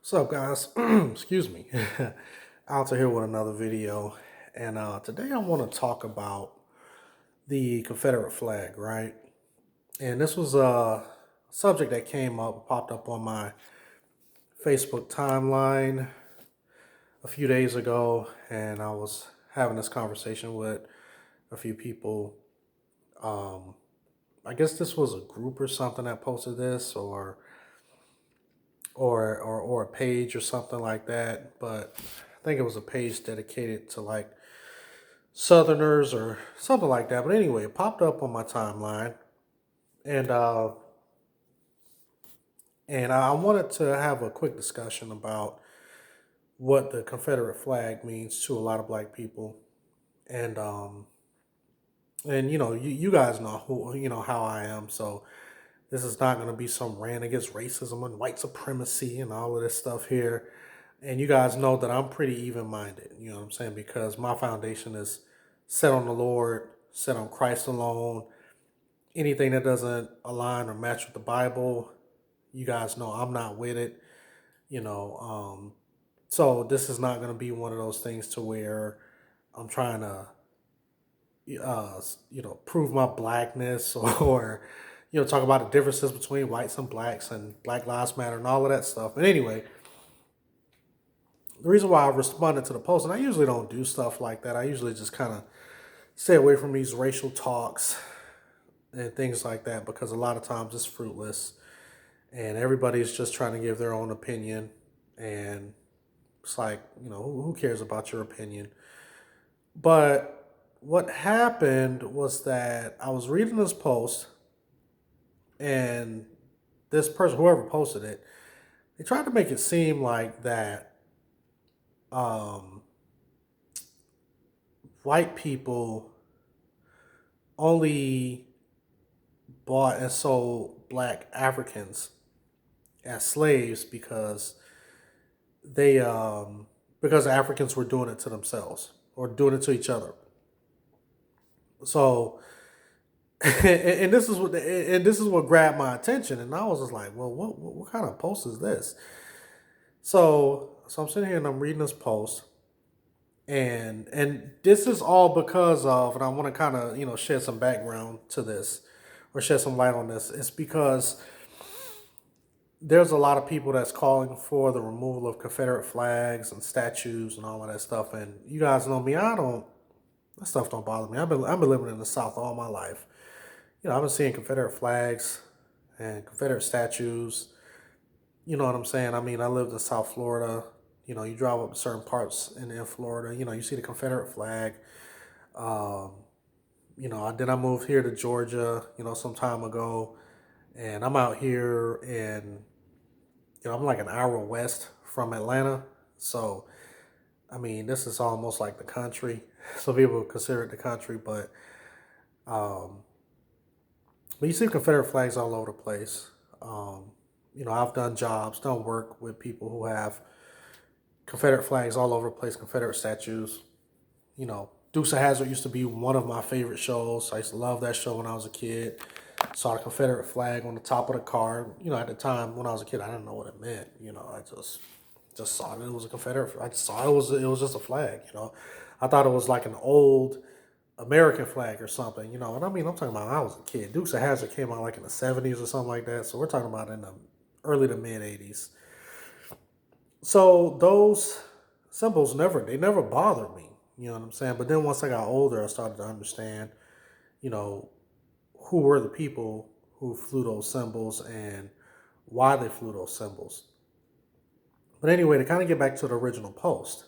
What's up, guys? Excuse me. Out here with another video, and today I want to talk about the Confederate flag, right? And this was a subject that came up, popped up on my Facebook timeline a few days ago, and I was having this conversation with a few people. Um, I guess this was a group or something that posted this, or a page or something like that. But I think it was a page dedicated to like Southerners or something like that. But anyway, it popped up on my timeline, and uh, and I wanted to have a quick discussion about what the Confederate flag means to a lot of Black people, and you guys know who how I am, so this is not going to be some rant against racism and white supremacy and all of this stuff here. And you guys know that I'm pretty even minded, you know what I'm saying? Because my foundation is set on the Lord, set on Christ alone. Anything that doesn't align or match with the Bible, you guys know I'm not with it, you know. So this is not going to be one of those things to where I'm trying to, prove my blackness or, talk about the differences between whites and blacks and Black Lives Matter and all of that stuff. But anyway, the reason why I responded to the post, and I usually don't do stuff like that. I usually just kind of stay away from these racial talks and things like that because a lot of times it's fruitless and everybody's just trying to give their own opinion. And it's like, who cares about your opinion? But what happened was that I was reading this post and this person, whoever posted it, they tried to make it seem like that um, white people only bought and sold Black Africans as slaves they because Africans were doing it to themselves or doing it to each other. So and this is what grabbed my attention, and I was just like, well, what kind of post is this? So I'm sitting here and I'm reading this post, and this is all because of, and I want to kind of shed some background to this or shed some light on this. It's because there's a lot of people that's calling for the removal of Confederate flags and statues and all of that stuff. And you guys know me, that stuff don't bother me. I've been living in the South all my life. I've been seeing Confederate flags and Confederate statues. You know what I'm saying? I mean, I lived in South Florida. You drive up to certain parts in Florida. You see the Confederate flag. Um, then I moved here to Georgia. Some time ago, and I'm out here in I'm like an hour west from Atlanta. So, I mean, this is almost like the country. Some people consider it the country, um, but you see Confederate flags all over the place. I've done work with people who have Confederate flags all over the place, Confederate statues. Dukes of Hazzard used to be one of my favorite shows. I used to love that show when I was a kid. Saw the Confederate flag on the top of the car. At the time when I was a kid, I didn't know what it meant. I just saw it. It was a Confederate. I just saw it was just a flag. I thought it was like an old American flag or something. And I mean, I'm talking about when I was a kid. Dukes of Hazzard came out like in the '70s or something like that. So we're talking about in the early to mid '80s. So those symbols never bothered me. You know what I'm saying? But then once I got older, I started to understand, you know, who were the people who flew those symbols and why they flew those symbols. But anyway, to kind of get back to the original post.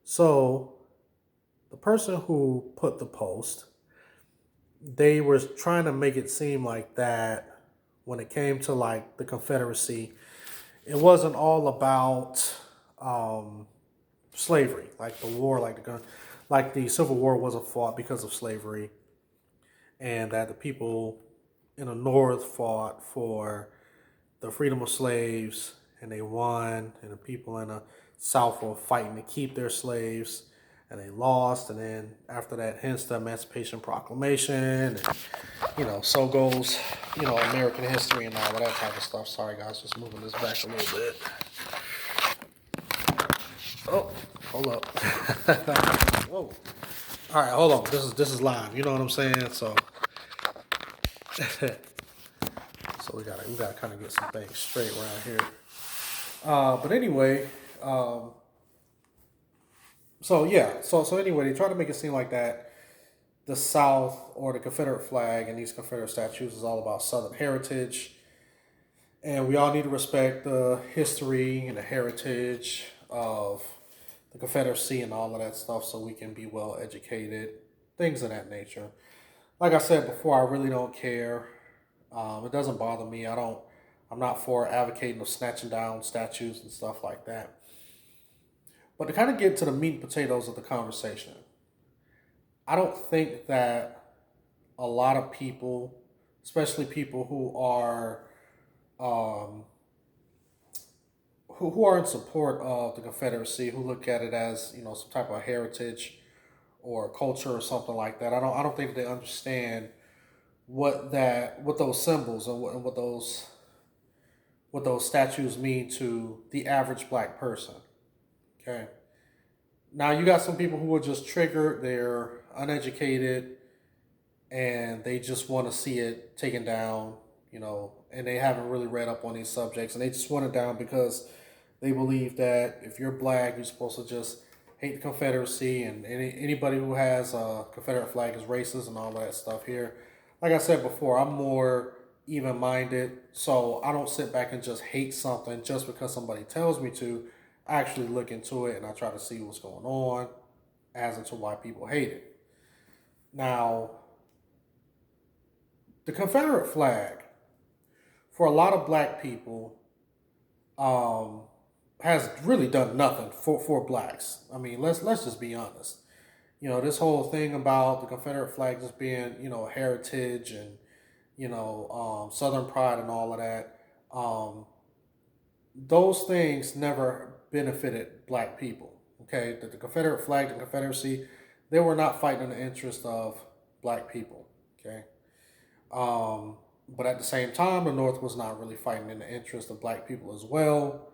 So the person who put the post, they were trying to make it seem like that when it came to like the Confederacy, it wasn't all about slavery, like the war, like the Civil War wasn't fought because of slavery, and that the people in the North fought for the freedom of slaves and they won, and the people in the South were fighting to keep their slaves and they lost, and then after that, hence the Emancipation Proclamation, and so goes American history and all of that type of stuff. Sorry guys, just moving this back a little bit. Oh, hold up. Whoa. All right, hold on. This is live. You know what I'm saying? So, so we gotta kind of get some things straight around here. But anyway, so yeah, so anyway, they try to make it seem like that the South or the Confederate flag and these Confederate statues is all about Southern heritage, and we all need to respect the history and the heritage of the Confederacy and all of that stuff, so we can be well educated, things of that nature. Like I said before, I really don't care. It doesn't bother me. I'm not for advocating of snatching down statues and stuff like that. But to kind of get to the meat and potatoes of the conversation, I don't think that a lot of people, especially people um, who are in support of the Confederacy, who look at it as some type of heritage or culture or something like that. I don't think they understand what those symbols and what those statues mean to the average black person. Okay. Now you got some people who are just triggered. They're uneducated and they just want to see it taken down. And they haven't really read up on these subjects, and they just want it down because they believe that if you're black, you're supposed to just hate the Confederacy, and anybody who has a Confederate flag is racist and all that stuff here. Like I said before, I'm more even minded, so I don't sit back and just hate something just because somebody tells me to. I actually look into it and I try to see what's going on as into why people hate it. Now, the Confederate flag, for a lot of black people, um, has really done nothing for blacks. I mean, let's just be honest. This whole thing about the Confederate flag just being, heritage and, Southern pride and all of that. Those things never benefited black people. Okay, the Confederate flag, the Confederacy, they were not fighting in the interest of black people. Okay, but at the same time, the North was not really fighting in the interest of black people as well.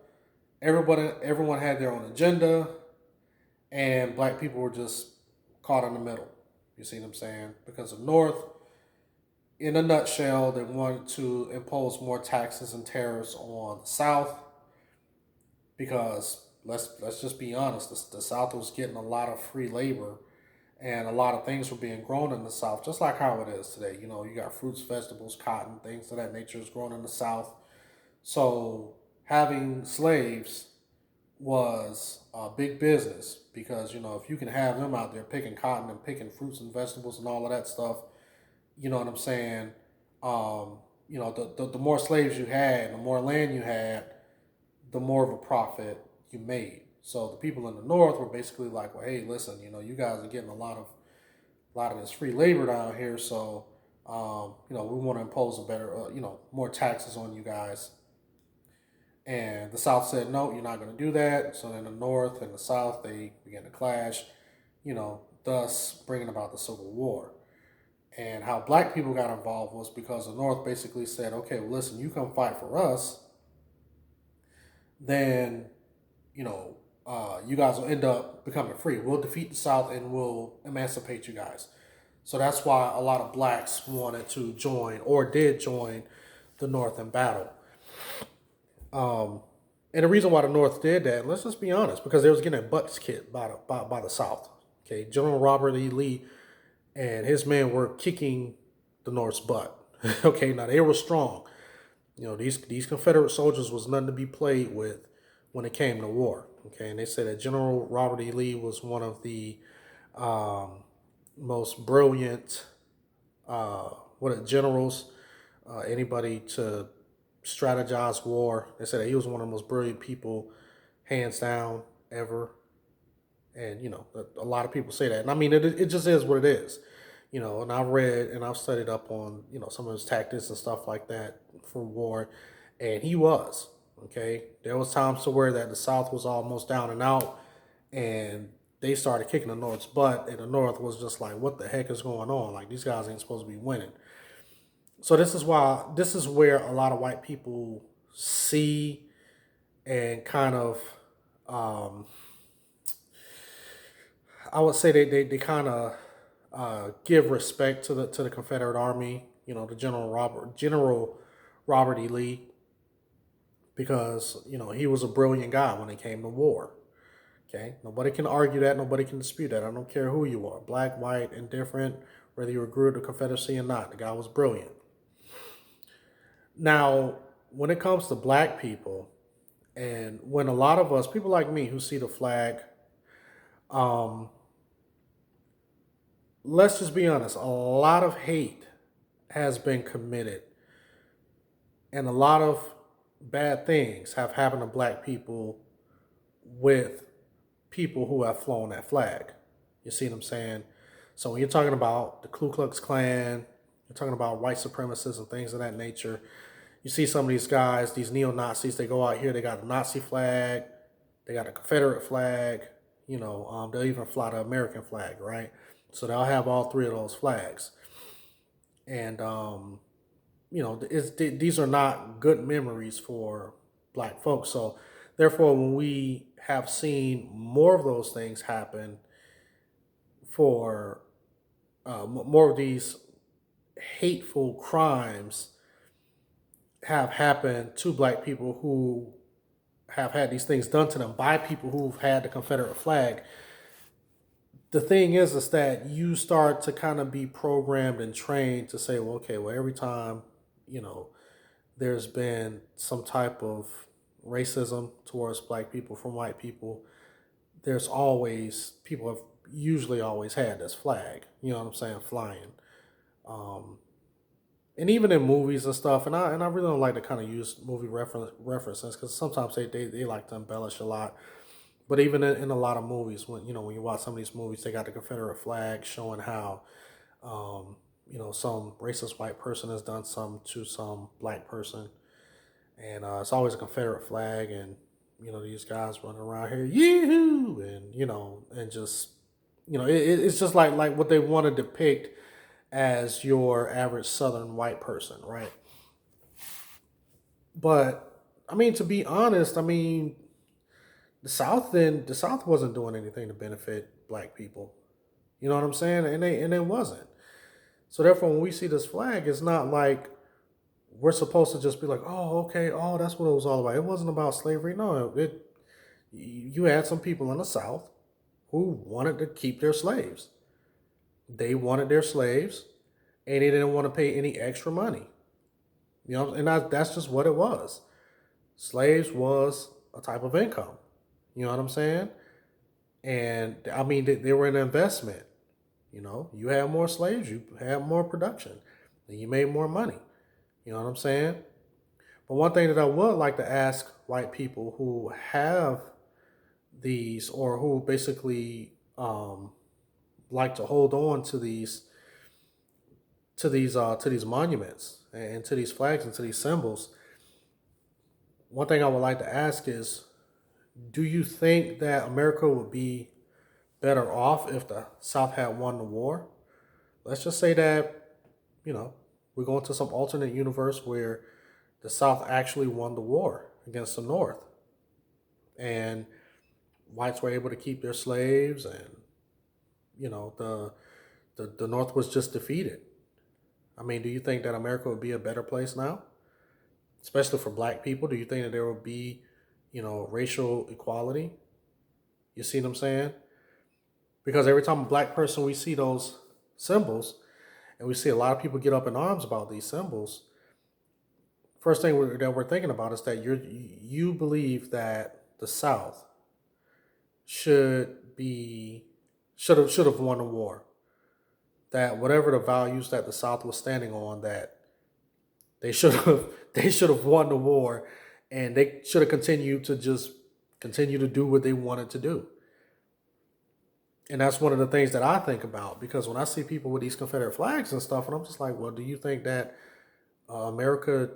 Everyone had their own agenda, and black people were just caught in the middle. You see what I'm saying? Because the North, in a nutshell, they wanted to impose more taxes and tariffs on the South because let's just be honest, the South was getting a lot of free labor and a lot of things were being grown in the South, just like how it is today. You got fruits, vegetables, cotton, things of that nature is grown in the South. So having slaves was a big business because if you can have them out there picking cotton and picking fruits and vegetables and all of that stuff, you know what I'm saying. The more slaves you had, the more land you had, the more of a profit you made. So the people in the North were basically like, well, hey, listen, you guys are getting a lot of this free labor down here, so we want to impose a better, more taxes on you guys. And the South said, no, you're not going to do that. So then the North and the South, they began to clash, thus bringing about the Civil War. And how black people got involved was because the North basically said, okay, well, listen, you come fight for us, then, you guys will end up becoming free. We'll defeat the South and we'll emancipate you guys. So that's why a lot of blacks wanted to join or did join the North in battle. Um, and the reason why the North did that, let's just be honest, because they was getting butts kicked by the South. Okay, General Robert E. Lee and his men were kicking the North's butt. Okay, now they were strong. These Confederate soldiers was nothing to be played with when it came to war. Okay, and they said that General Robert E. Lee was one of the um, most brilliant generals, anybody to strategize war. They said that he was one of the most brilliant people, hands down, ever. And a lot of people say that, and I mean it just is what it is. And I've read and I've studied up on some of his tactics and stuff like that for war, and he was okay. There was times to where that the South was almost down and out, and they started kicking the North's butt, and the North was just like, what the heck is going on? Like, these guys ain't supposed to be winning. So this is where a lot of white people see and kind of um, I would say they kind of give respect to the Confederate Army. You know, the General Robert E. Lee, because he was a brilliant guy when it came to war. Okay, nobody can argue that. Nobody can dispute that. I don't care who you are, black, white, indifferent, whether you agree with the Confederacy or not. The guy was brilliant. Now, when it comes to black people, and when a lot of us, people like me, who see the flag, um, let's just be honest, a lot of hate has been committed, and a lot of bad things have happened to black people with people who have flown that flag. You see what I'm saying? So when you're talking about the Ku Klux Klan, you're talking about white supremacists and things of that nature. You see some of these guys, these neo Nazis, they go out here, they got a Nazi flag, they got a Confederate flag, they'll even fly the American flag, right? So they'll have all three of those flags. And, these are not good memories for black folks. So therefore, when we have seen more of those things happen for more of these hateful crimes have happened to black people who have had these things done to them by people who've had the Confederate flag. The thing is that you start to kind of be programmed and trained to say, well, okay, well, every time, you know, there's been some type of racism towards black people from white people, there's always, people have usually always had this flag, you know what I'm saying, flying. Um, and even in movies and stuff, and I really don't like to kind of use movie references because sometimes they like to embellish a lot. But even in a lot of movies, when you watch some of these movies, they got the Confederate flag showing how some racist white person has done some to some black person, and it's always a Confederate flag, and these guys running around here, yoo and and just it's just like what they want to depict as your average Southern white person, right? But I mean, to be honest, I mean, the South wasn't doing anything to benefit black people. You know what I'm saying? And it wasn't. So therefore, when we see this flag, it's not like we're supposed to just be like, oh, okay, oh, that's what it was all about. It wasn't about slavery. No, you had some people in the South who wanted to keep their slaves. They wanted their slaves, and they didn't want to pay any extra money. And that's just what it was. Slaves was a type of income. You know what I'm saying? And I mean, they were an investment. You had more slaves, you had more production, and you made more money. You know what I'm saying? But one thing that I would like to ask white people who have these, or who basically like to hold on to these monuments and to these flags and to these symbols. One thing I would like to ask is, do you think that America would be better off if the South had won the war? Let's just say that, you know, we're going to some alternate universe where the South actually won the war against the North. And whites were able to keep their slaves, and, the North was just defeated. I mean, do you think that America would be a better place now? Especially for black people? Do you think that there would be, racial equality? You see what I'm saying? Because every time a black person, we see those symbols, and we see a lot of people get up in arms about these symbols, first thing that we're thinking about is that you believe that the South should have won the war. That whatever the values that the South was standing on, that they should have they should have won the war, and they should have continued to just continue to do what they wanted to do. And that's one of the things that I think about, because when I see people with these Confederate flags and stuff, and I'm just like, well, do you think that America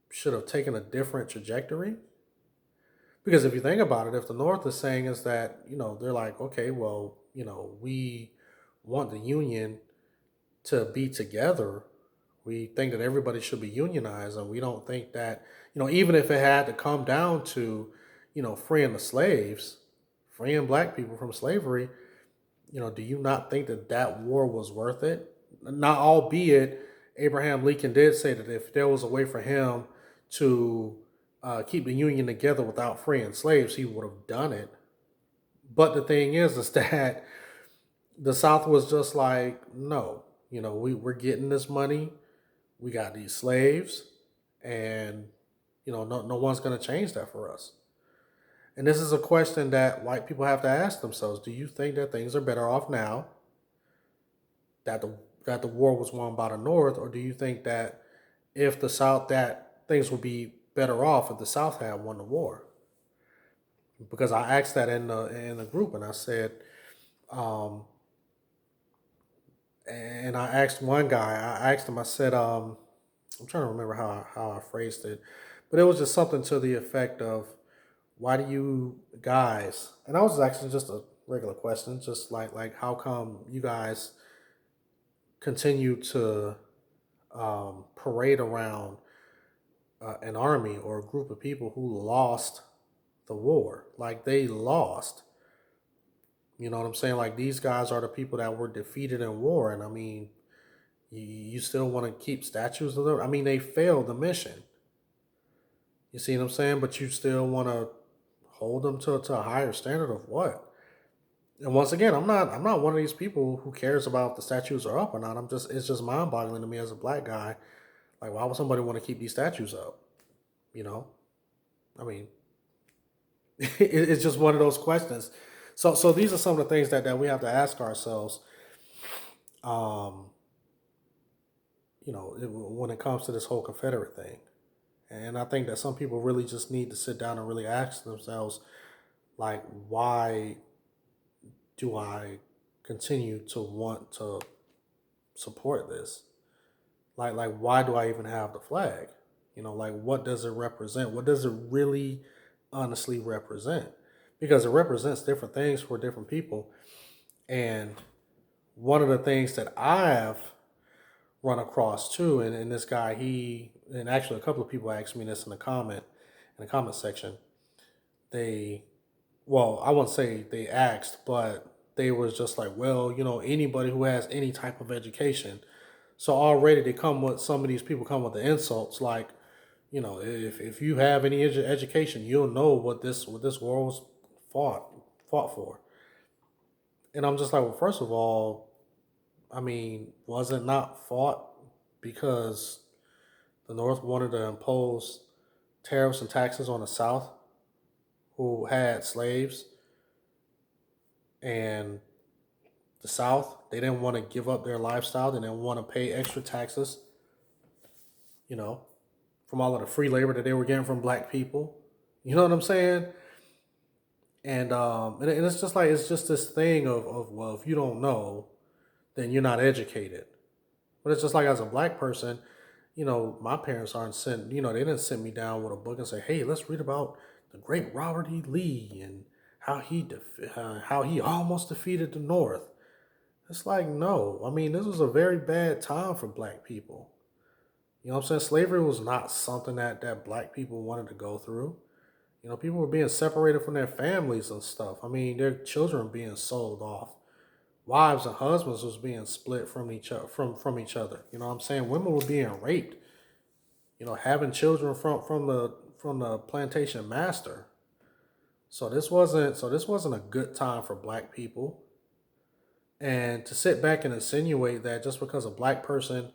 should have taken a different trajectory? Because if you think about it, if the North is saying is that, they're like, okay, well, we want the Union to be together. We think that everybody should be unionized, and we don't think that, even if it had to come down to, freeing the slaves, freeing black people from slavery, Do you not think that that war was worth it? Not albeit Abraham Lincoln did say that if there was a way for him to keep the Union together without freeing slaves, he would have done it. But the thing is that the South was just like, no, we're getting this money, we got these slaves, and no one's going to change that for us. And this is a question that white people have to ask themselves: do you think that things are better off now that the war was won by the North, or do you think that if the South that things would be better off if the South had won the war? Because I asked that in the group, and I said, um, and I asked one guy, I asked him, I said, I'm trying to remember how I phrased it, but it was just something to the effect of, why do you guys? And I was actually just a regular question, just like how come you guys continue to parade around an army or a group of people who lost the war? Like, they lost. You know what I'm saying? Like, these guys are the people that were defeated in war, and I mean, you still want to keep statues of them? I mean, they failed the mission. You see what I'm saying? But you still want to hold them to a higher standard of what? And once again, I'm not one of these people who cares about if the statues are up or not. It's just mind boggling to me as a black guy. Like, why would somebody want to keep these statues up? You know, I mean, it's just one of those questions. So these are some of the things that we have to ask ourselves. Um, when it comes to this whole Confederate thing, and I think that some people really just need to sit down and really ask themselves, like, why do I continue to want to support this? Like why do I even have the flag? Like, what does it represent? What does it really honestly represent? Because it represents different things for different people. And one of the things that I've run across too, and this guy, and actually a couple of people asked me this in the comment section. They, well, I wouldn't say they asked, but they was just like, well, anybody who has any type of education. So already some of these people come with the insults, like, if you have any education, you'll know what this war was fought fought for. And I'm just like, well, first of all, I mean, was it not fought because the North wanted to impose tariffs and taxes on the South, who had slaves, and the South, they didn't want to give up their lifestyle, they didn't want to pay extra taxes, you know, from all of the free labor that they were getting from black people. You know what I'm saying? And it's just like, it's just this thing of, well, if you don't know, then you're not educated. But it's just like, as a black person, my parents aren't sent, they didn't sit me down with a book and say, hey, let's read about the great Robert E. Lee and how he almost defeated the North. It's like, no. I mean, this was a very bad time for black people. You know what I'm saying? Slavery was not something that black people wanted to go through. People were being separated from their families and stuff. I mean, their children were being sold off. Wives and husbands was being split from each other from each other. You know what I'm saying? Women were being raped. Having children from the plantation master. So this wasn't a good time for black people. And to sit back and insinuate that just because a black person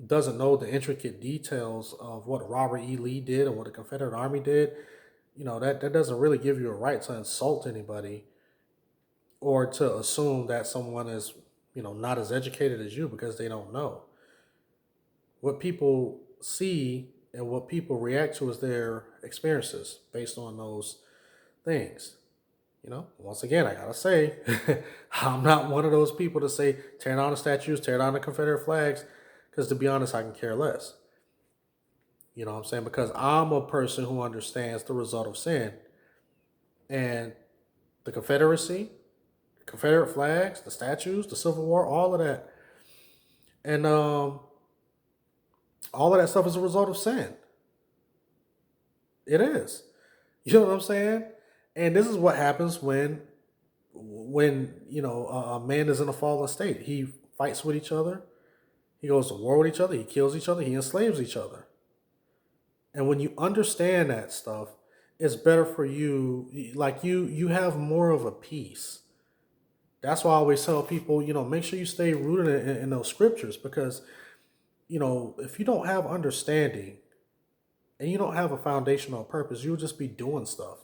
doesn't know the intricate details of what Robert E. Lee did and what the Confederate Army did, that doesn't really give you a right to insult anybody, or to assume that someone is, not as educated as you because they don't know. What people see and what people react to is their experiences based on those things. Once again, I gotta say, I'm not one of those people to say tear down the statues, tear down the Confederate flags, because to be honest, I can care less. You know what I'm saying? Because I'm a person who understands the result of sin. And the Confederacy, Confederate flags, the statues, the Civil War, all of that. And all of that stuff is a result of sin. It is. You know what I'm saying? And this is what happens when when, a man is in a fallen state, he fights with each other, he goes to war with each other, he kills each other, he enslaves each other. And when you understand that stuff, it's better for you. Like you have more of a peace. That's why I always tell people, make sure you stay rooted in those scriptures, because if you don't have understanding and you don't have a foundational purpose, you'll just be doing stuff.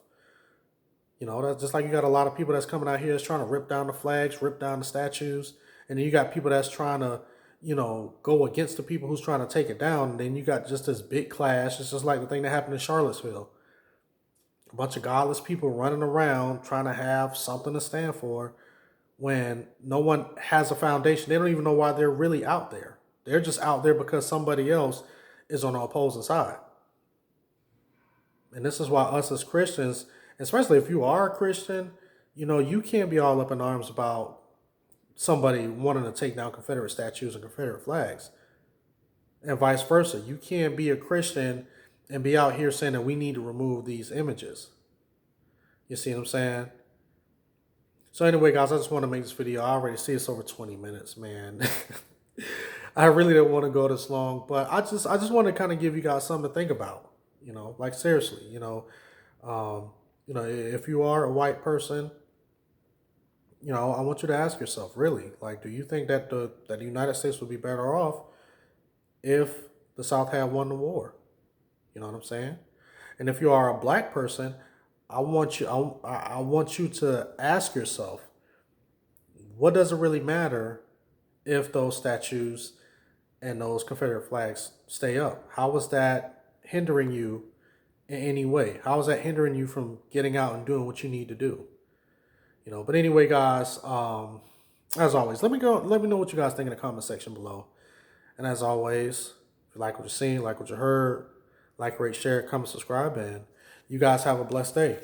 That's just like you got a lot of people that's coming out here that's trying to rip down the flags, rip down the statues, and then you got people that's trying to, go against the people who's trying to take it down. And then you got just this big clash. It's just like the thing that happened in Charlottesville. A bunch of godless people running around trying to have something to stand for when no one has a foundation. They don't even know why they're really out there. They're just out there because somebody else is on the opposing side. And this is why us as Christians, especially if you are a Christian, you can't be all up in arms about somebody wanting to take down Confederate statues and Confederate flags. And vice versa. You can't be a Christian and be out here saying that we need to remove these images. You see what I'm saying? So anyway, guys, I just want to make this video. I already see it's over 20 minutes, man. I really didn't want to go this long, but I just want to kind of give you guys something to think about. Like seriously, if you are a white person, I want you to ask yourself, really, like, do you think that the United States would be better off if the South had won the war? You know what I'm saying? And if you are a black person, I want you to ask yourself, what does it really matter if those statues and those Confederate flags stay up? How is that hindering you in any way? How is that hindering you from getting out and doing what you need to do? But anyway, guys, as always, let me know what you guys think in the comment section below. And as always, if you like what you're seeing, like what you heard, like, rate, share, comment, subscribe, and you guys have a blessed day.